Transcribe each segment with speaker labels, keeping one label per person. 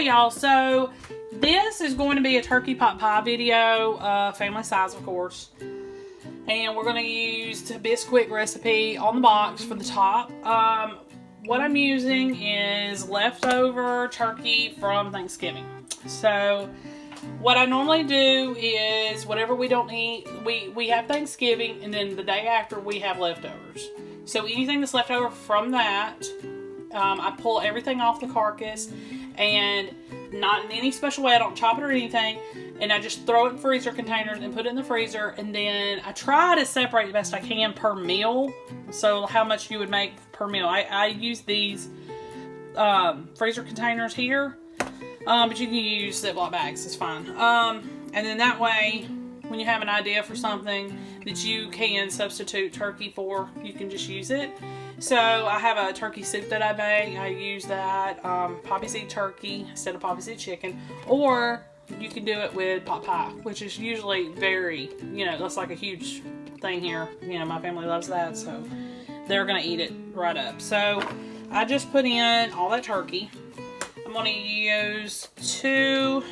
Speaker 1: Okay, y'all, so this is going to be a turkey pot pie video, family size, of course. And we're going to use the Bisquick recipe on the box for the top. What I'm using is leftover turkey from Thanksgiving. So what I normally do is whatever we don't eat, we have Thanksgiving, and then the day after we have leftovers. So anything that's left over from that, I pull everything off the carcass, and not in any special way. I don't chop it or anything, and I just throw it in freezer containers and put it in the freezer, and then I try to separate the best I can per meal. So how much you would make per meal. I use these freezer containers here, but you can use Ziploc bags, it's fine. And then that way, when you have an idea for something that you can substitute turkey for, you can just use it. So I have a turkey soup that I make. I use that poppy seed turkey instead of poppy seed chicken, or you can do it with pot pie, which is usually very, that's like a huge thing here. My family loves that, so they're gonna eat it right up. So I just put in all that turkey. I'm gonna use 2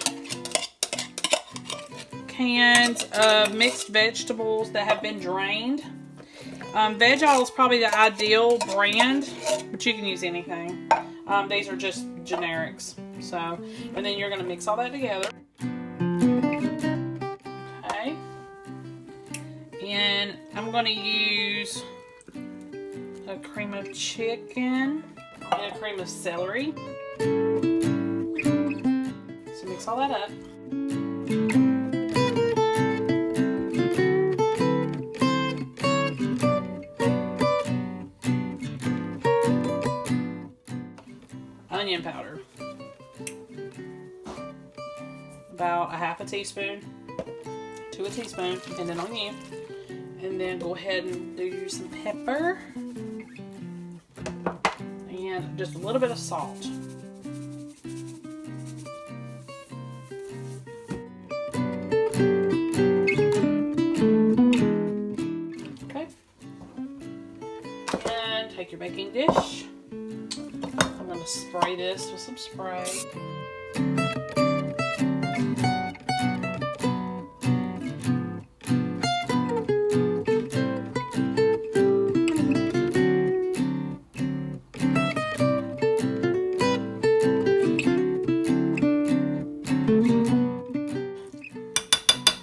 Speaker 1: cans of mixed vegetables that have been drained. Veg Oil is probably the ideal brand, but you can use anything. These are just generics. So, and then you're going to mix all that together. Okay. And I'm going to use a cream of chicken and a cream of celery. So mix all that up. Onion powder, about a half a teaspoon to a teaspoon, and then onion, and then go ahead and do some pepper and just a little bit of salt. Okay, and take your baking dish. I'm going to spray this with some spray.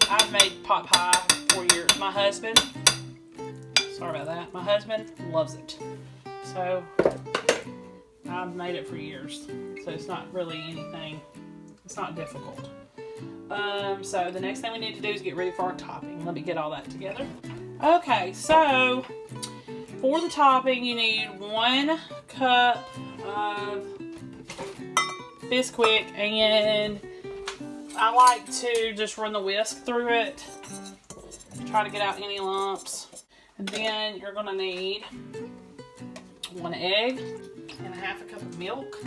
Speaker 1: I've made pot pie for years. My husband loves it. So I've made it for years, so it's not really anything, it's not difficult. So the next thing we need to do is get ready for our topping. Let me get all that together. Okay, so for the topping, you need 1 cup of Bisquick, and I like to just run the whisk through it, try to get out any lumps. And then you're gonna need 1 egg and a half a cup of milk.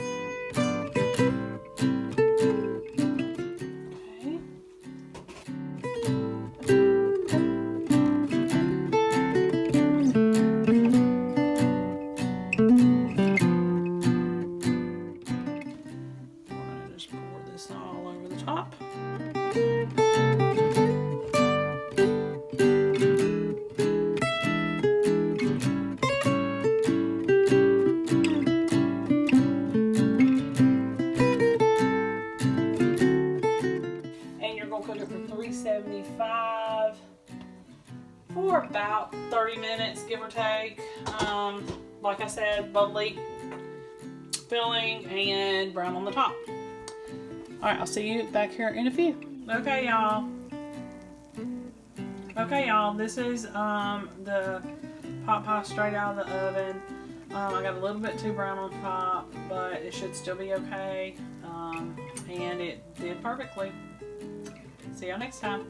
Speaker 1: Cook it for 375 for about 30 minutes, give or take. Like I said, bubbly filling and brown on the top. Alright, I'll see you back here in a few. Okay, y'all. This is the pot pie straight out of the oven. I got a little bit too brown on top, but it should still be okay. And it did perfectly. See y'all next time.